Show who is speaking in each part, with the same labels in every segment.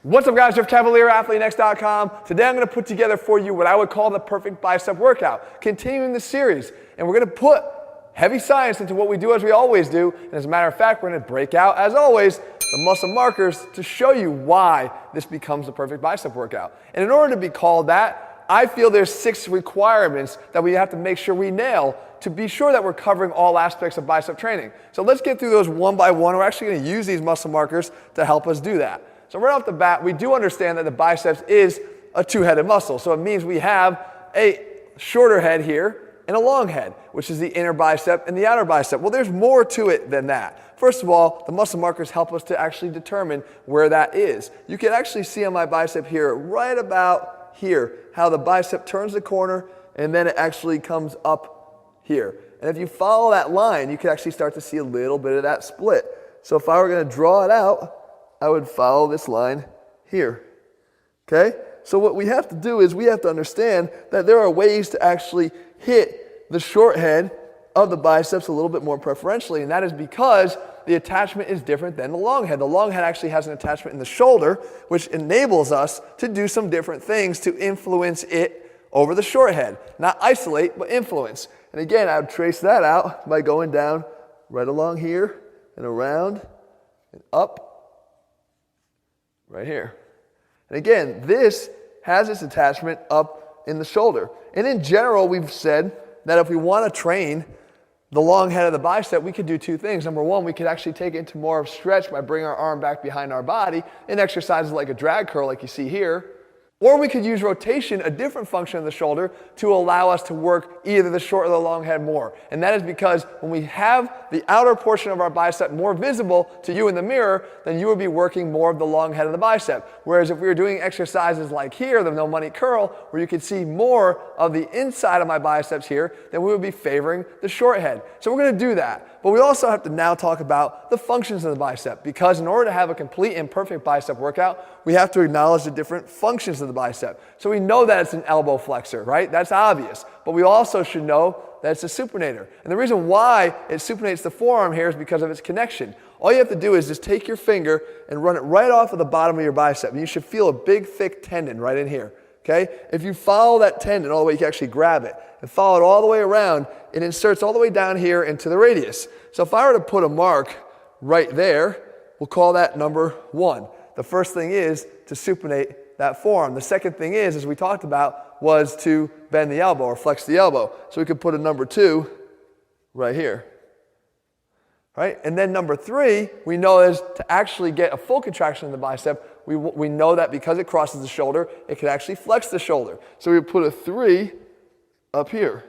Speaker 1: What's up, guys? Jeff Cavalier, ATHLEAN-X.com. Today I'm going to put together for you what I would call the perfect bicep workout, continuing the series. And we're going to put heavy science into what we do as we always do. And as a matter of fact, we're going to break out, as always, the muscle markers to show you why this becomes the perfect bicep workout. And in order to be called that, I feel there's 6 requirements that we have to make sure we nail to be sure that we're covering all aspects of bicep training. So let's get through those one by one. We're actually going to use these muscle markers to help us do that. So right off the bat, we do understand that the biceps is a two-headed muscle. So it means we have a shorter head here and a long head, which is the inner bicep and the outer bicep. Well, there's more to it than that. First of all, the muscle markers help us to actually determine where that is. You can actually see on my bicep here, right about here, how the bicep turns the corner and then it actually comes up here. And if you follow that line, you can actually start to see a little bit of that split. So if I were going to draw it out, I would follow this line here, okay? So what we have to do is we have to understand that there are ways to actually hit the short head of the biceps a little bit more preferentially, and that is because the attachment is different than the long head. The long head actually has an attachment in the shoulder, which enables us to do some different things to influence it over the short head. Not isolate, but influence. And again, I would trace that out by going down right along here and around and up. Right here. And again, this has its attachment up in the shoulder. And in general, we've said that if we want to train the long head of the bicep, we could do 2 things. Number 1, we could actually take it into more of stretch by bringing our arm back behind our body in exercises like a drag curl like you see here. Or we could use rotation, a different function of the shoulder, to allow us to work either the short or the long head more. And that is because when we have the outer portion of our bicep more visible to you in the mirror, then you would be working more of the long head of the bicep. Whereas if we were doing exercises like here, the no money curl, where you could see more of the inside of my biceps here, then we would be favoring the short head. So we're going to do that. But we also have to now talk about the functions of the bicep, because in order to have a complete and perfect bicep workout, we have to acknowledge the different functions of the bicep. So we know that it's an elbow flexor, right? That's obvious. But we also should know that it's a supinator. And the reason why it supinates the forearm here is because of its connection. All you have to do is just take your finger and run it right off of the bottom of your bicep. And you should feel a big, thick tendon right in here. Okay? If you follow that tendon all the way, you can actually grab it and follow it all the way around. It inserts all the way down here into the radius. So if I were to put a mark right there, we'll call that number 1. The first thing is to supinate that forearm. The second thing is, as we talked about, was to bend the elbow or flex the elbow. So we could put a number 2 right here. Right? And then number 3, we know is to actually get a full contraction in the bicep, we know that because it crosses the shoulder, it can actually flex the shoulder. So we put a 3 up here.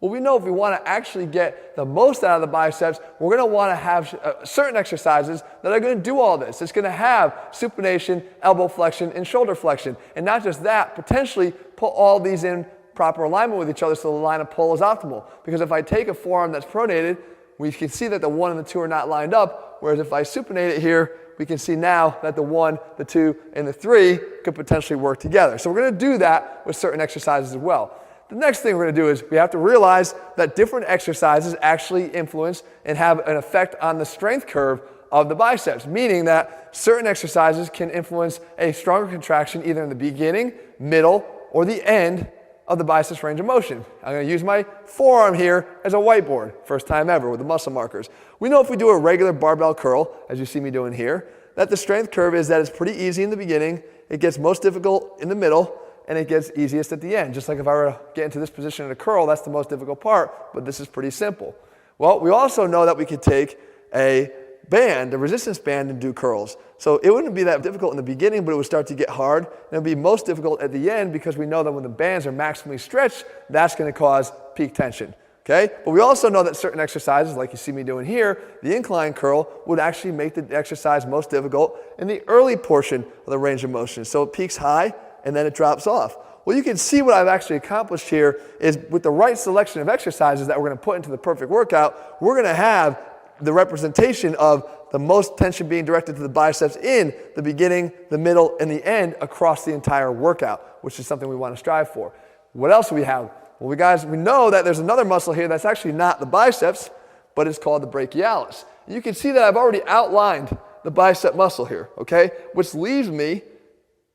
Speaker 1: Well, we know if we want to actually get the most out of the biceps, we're going to want to have certain exercises that are going to do all this. It's going to have supination, elbow flexion, and shoulder flexion. And not just that, potentially put all these in proper alignment with each other so the line of pull is optimal. Because if I take a forearm that's pronated, we can see that the 1 and the 2 are not lined up, whereas if I supinate it here, we can see now that the 1, the 2, and the 3 could potentially work together. So we're going to do that with certain exercises as well. The next thing we're going to do is we have to realize that different exercises actually influence and have an effect on the strength curve of the biceps, meaning that certain exercises can influence a stronger contraction either in the beginning, middle, or the end of the biceps range of motion. I'm going to use my forearm here as a whiteboard, first time ever with the muscle markers. We know if we do a regular barbell curl, as you see me doing here, that the strength curve is that it's pretty easy in the beginning, it gets most difficult in the middle, and it gets easiest at the end. Just like if I were to get into this position in a curl, that's the most difficult part, but this is pretty simple. Well, we also know that we could take a band, a resistance band, and do curls. So it wouldn't be that difficult in the beginning, but it would start to get hard, and it would be most difficult at the end because we know that when the bands are maximally stretched, that's going to cause peak tension. Okay? But we also know that certain exercises, like you see me doing here, the incline curl would actually make the exercise most difficult in the early portion of the range of motion. So it peaks high, and then it drops off. Well, you can see what I've actually accomplished here is with the right selection of exercises that we're going to put into the perfect workout, we're going to have the representation of the most tension being directed to the biceps in the beginning, the middle, and the end across the entire workout, which is something we want to strive for. What else do we have? Well, we know that there's another muscle here that's actually not the biceps, but it's called the brachialis. You can see that I've already outlined the bicep muscle here, okay? Which leaves me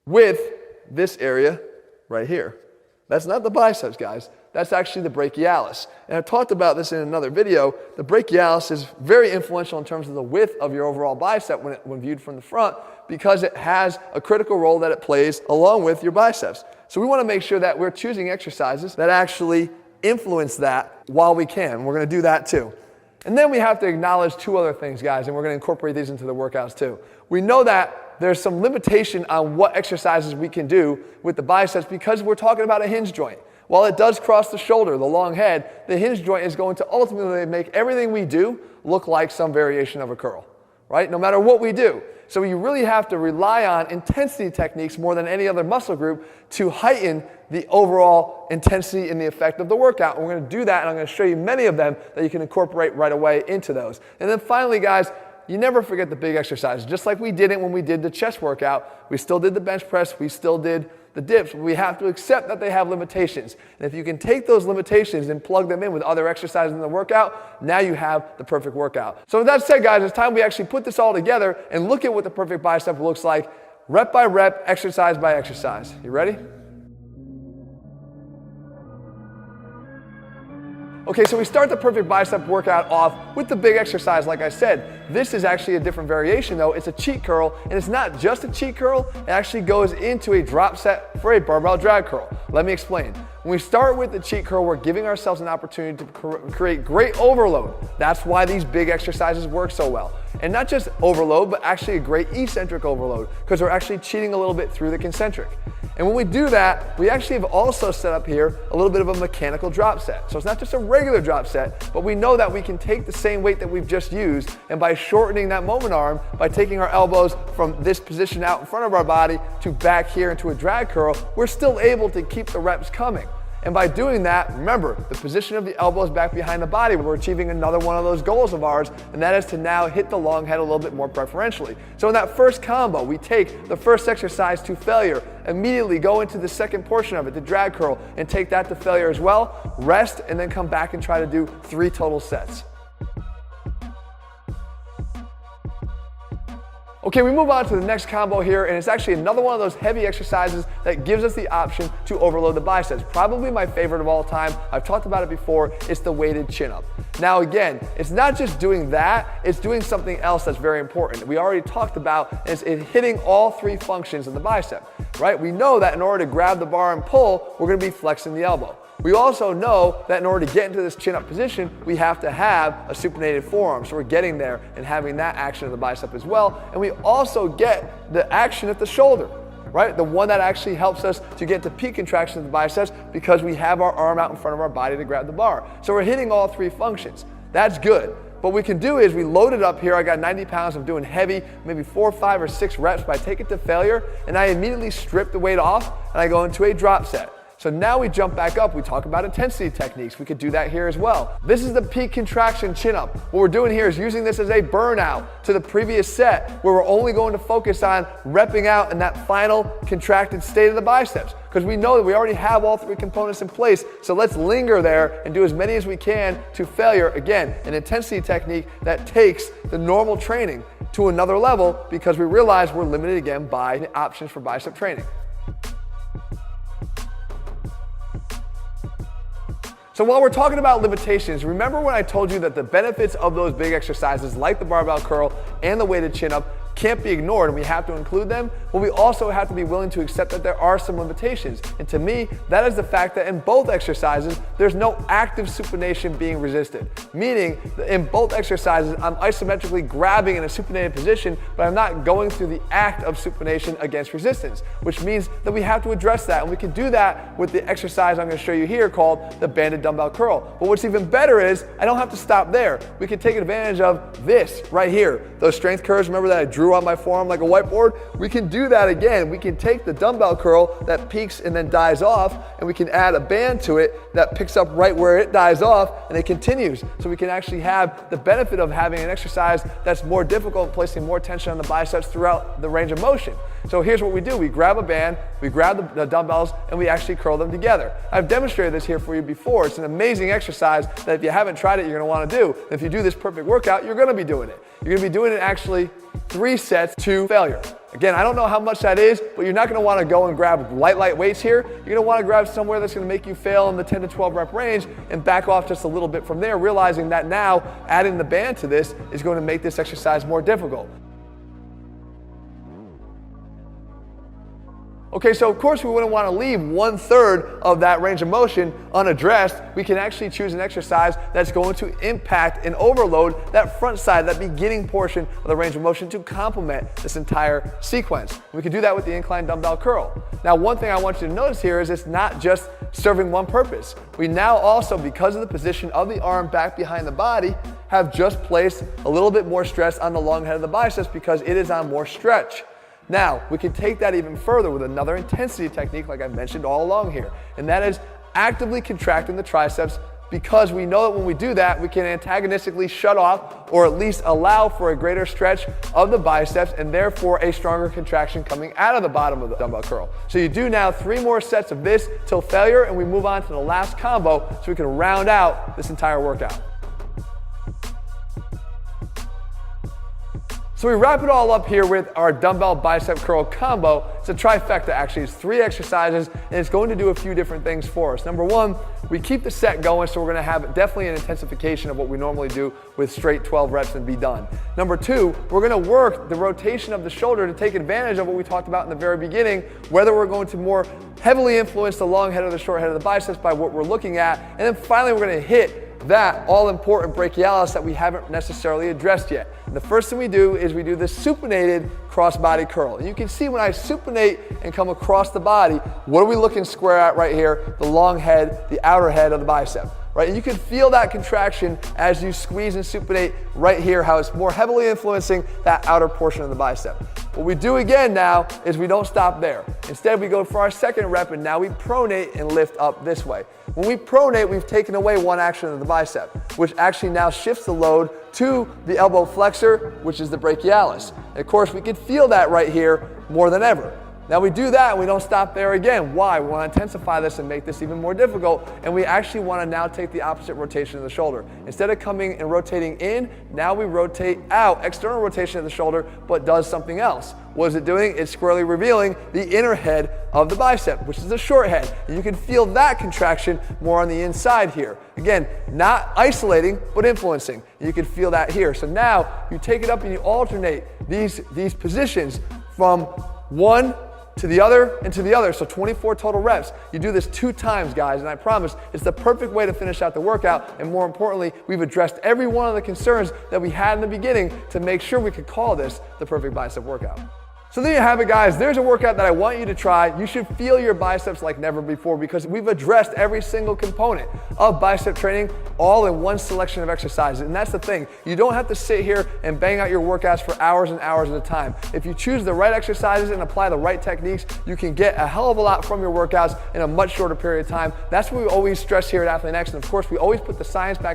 Speaker 1: with this area right here. That's not the biceps, guys. That's actually the brachialis. And I've talked about this in another video. The brachialis is very influential in terms of the width of your overall bicep when viewed from the front, because it has a critical role that it plays along with your biceps. So we want to make sure that we're choosing exercises that actually influence that while we can. We're going to do that too. And then we have to acknowledge two other things, guys, and we're going to incorporate these into the workouts too. We know that there's some limitation on what exercises we can do with the biceps because we're talking about a hinge joint. While it does cross the shoulder, the long head, the hinge joint is going to ultimately make everything we do look like some variation of a curl, right? No matter what we do. So you really have to rely on intensity techniques more than any other muscle group to heighten the overall intensity and the effect of the workout. And we're going to do that, and I'm going to show you many of them that you can incorporate right away into those. And then finally, guys, you never forget the big exercises. Just like we didn't when we did the chest workout, we still did the bench press, we still did the dips. We have to accept that they have limitations. And if you can take those limitations and plug them in with other exercises in the workout, now you have the perfect workout. So with that said, guys, it's time we actually put this all together and look at what the perfect bicep looks like, rep by rep, exercise by exercise. You ready? Okay, so we start the perfect bicep workout off with the big exercise, like I said. This is actually a different variation though. It's a cheat curl, and it's not just a cheat curl, it actually goes into a drop set for a barbell drag curl. Let me explain. When we start with the cheat curl, we're giving ourselves an opportunity to create great overload. That's why these big exercises work so well. And not just overload, but actually a great eccentric overload, because we're actually cheating a little bit through the concentric. And when we do that, we actually have also set up here a little bit of a mechanical drop set. So it's not just a regular drop set, but we know that we can take the same weight that we've just used, and by shortening that moment arm, by taking our elbows from this position out in front of our body to back here into a drag curl, we're still able to keep the reps coming. And by doing that, remember, the position of the elbows back behind the body, we're achieving another one of those goals of ours, and that is to now hit the long head a little bit more preferentially. So in that first combo, we take the first exercise to failure, immediately go into the second portion of it, the drag curl, and take that to failure as well, rest, and then come back and try to do 3 total sets. Okay, we move on to the next combo here, and it's actually another one of those heavy exercises that gives us the option to overload the biceps. Probably my favorite of all time. I've talked about it before. It's the weighted chin-up. Now again, it's not just doing that, it's doing something else that's very important. We already talked about it's hitting all 3 functions of the bicep, right? We know that in order to grab the bar and pull, we're gonna be flexing the elbow. We also know that in order to get into this chin-up position, we have to have a supinated forearm. So we're getting there and having that action of the bicep as well. And we also get the action at the shoulder, right? The one that actually helps us to get to peak contraction of the biceps because we have our arm out in front of our body to grab the bar. So we're hitting all 3 functions. That's good. What we can do is we load it up here. I got 90 pounds of doing heavy, maybe 4, 5, or 6 reps, but I take it to failure and I immediately strip the weight off and I go into a drop set. So now we jump back up, we talk about intensity techniques. We could do that here as well. This is the peak contraction chin up. What we're doing here is using this as a burnout to the previous set where we're only going to focus on repping out in that final contracted state of the biceps. Because we know that we already have all 3 components in place. So let's linger there and do as many as we can to failure. Again, an intensity technique that takes the normal training to another level because we realize we're limited again by the options for bicep training. So while we're talking about limitations, remember when I told you that the benefits of those big exercises like the barbell curl and the weighted chin-up can't be ignored and we have to include them? Well, we also have to be willing to accept that there are some limitations. And to me, that is the fact that in both exercises, there's no active supination being resisted. Meaning, that in both exercises, I'm isometrically grabbing in a supinated position, but I'm not going through the act of supination against resistance, which means that we have to address that. And we can do that with the exercise I'm going to show you here called the banded dumbbell curl. But what's even better is, I don't have to stop there. We can take advantage of this right here. Those strength curves, remember that I drew on my forearm like a whiteboard? We can do that again. We can take the dumbbell curl that peaks and then dies off, and we can add a band to it that picks up right where it dies off and it continues. So we can actually have the benefit of having an exercise that's more difficult and placing more tension on the biceps throughout the range of motion. So here's what we do. We grab a band, we grab the dumbbells, and we actually curl them together. I've demonstrated this here for you before. It's an amazing exercise that if you haven't tried it, you're gonna wanna do. And if you do this perfect workout, you're gonna be doing it. You're gonna be doing it actually 3 3 sets to failure. Again, I don't know how much that is, but you're not going to want to go and grab light weights here. You're going to want to grab somewhere that's going to make you fail in the 10 to 12 rep range and back off just a little bit from there, realizing that now adding the band to this is going to make this exercise more difficult. Okay, so of course we wouldn't want to leave 1/3 of that range of motion unaddressed. We can actually choose an exercise that's going to impact and overload that front side, that beginning portion of the range of motion to complement this entire sequence. We can do that with the incline dumbbell curl. Now, one thing I want you to notice here is it's not just serving one purpose. We now also, because of the position of the arm back behind the body, have just placed a little bit more stress on the long head of the biceps because it is on more stretch. Now, we can take that even further with another intensity technique like I mentioned all along here, and that is actively contracting the triceps, because we know that when we do that, we can antagonistically shut off or at least allow for a greater stretch of the biceps and therefore a stronger contraction coming out of the bottom of the dumbbell curl. So you do now 3 more sets of this till failure, and we move on to the last combo so we can round out this entire workout. So we wrap it all up here with our dumbbell bicep curl combo. It's a trifecta actually. It's 3 exercises and it's going to do a few different things for us. Number 1, we keep the set going, so we're going to have definitely an intensification of what we normally do with straight 12 reps and be done. Number 2, we're going to work the rotation of the shoulder to take advantage of what we talked about in the very beginning, whether we're going to more heavily influence the long head or the short head of the biceps by what we're looking at. And then finally, we're going to hit that all-important brachialis that we haven't necessarily addressed yet. And the first thing we do is we do this supinated cross-body curl. And you can see when I supinate and come across the body, what are we looking square at right here? The long head, the outer head of the bicep. Right? And you can feel that contraction as you squeeze and supinate right here, how it's more heavily influencing that outer portion of the bicep. What we do again now is we don't stop there. Instead, we go for our second rep, and now we pronate and lift up this way. When we pronate, we've taken away one action of the bicep, which actually now shifts the load to the elbow flexor, which is the brachialis. And of course, we can feel that right here more than ever. Now we do that and we don't stop there again. Why? We want to intensify this and make this even more difficult, and we actually want to now take the opposite rotation of the shoulder. Instead of coming and rotating in, now we rotate out, external rotation of the shoulder, but does something else. What is it doing? It's squarely revealing the inner head of the bicep, which is the short head. And you can feel that contraction more on the inside here. Again, not isolating, but influencing. You can feel that here. So now you take it up and you alternate these positions from one to the other and to the other, so 24 total reps. You do this 2 times, guys, and I promise it's the perfect way to finish out the workout, and more importantly, we've addressed every one of the concerns that we had in the beginning to make sure we could call this the perfect bicep workout. So there you have it, guys. There's a workout that I want you to try. You should feel your biceps like never before, because we've addressed every single component of bicep training all in one selection of exercises. And that's the thing. You don't have to sit here and bang out your workouts for hours and hours at a time. If you choose the right exercises and apply the right techniques, you can get a hell of a lot from your workouts in a much shorter period of time. That's what we always stress here at ATHLEAN-X. And of course, we always put the science back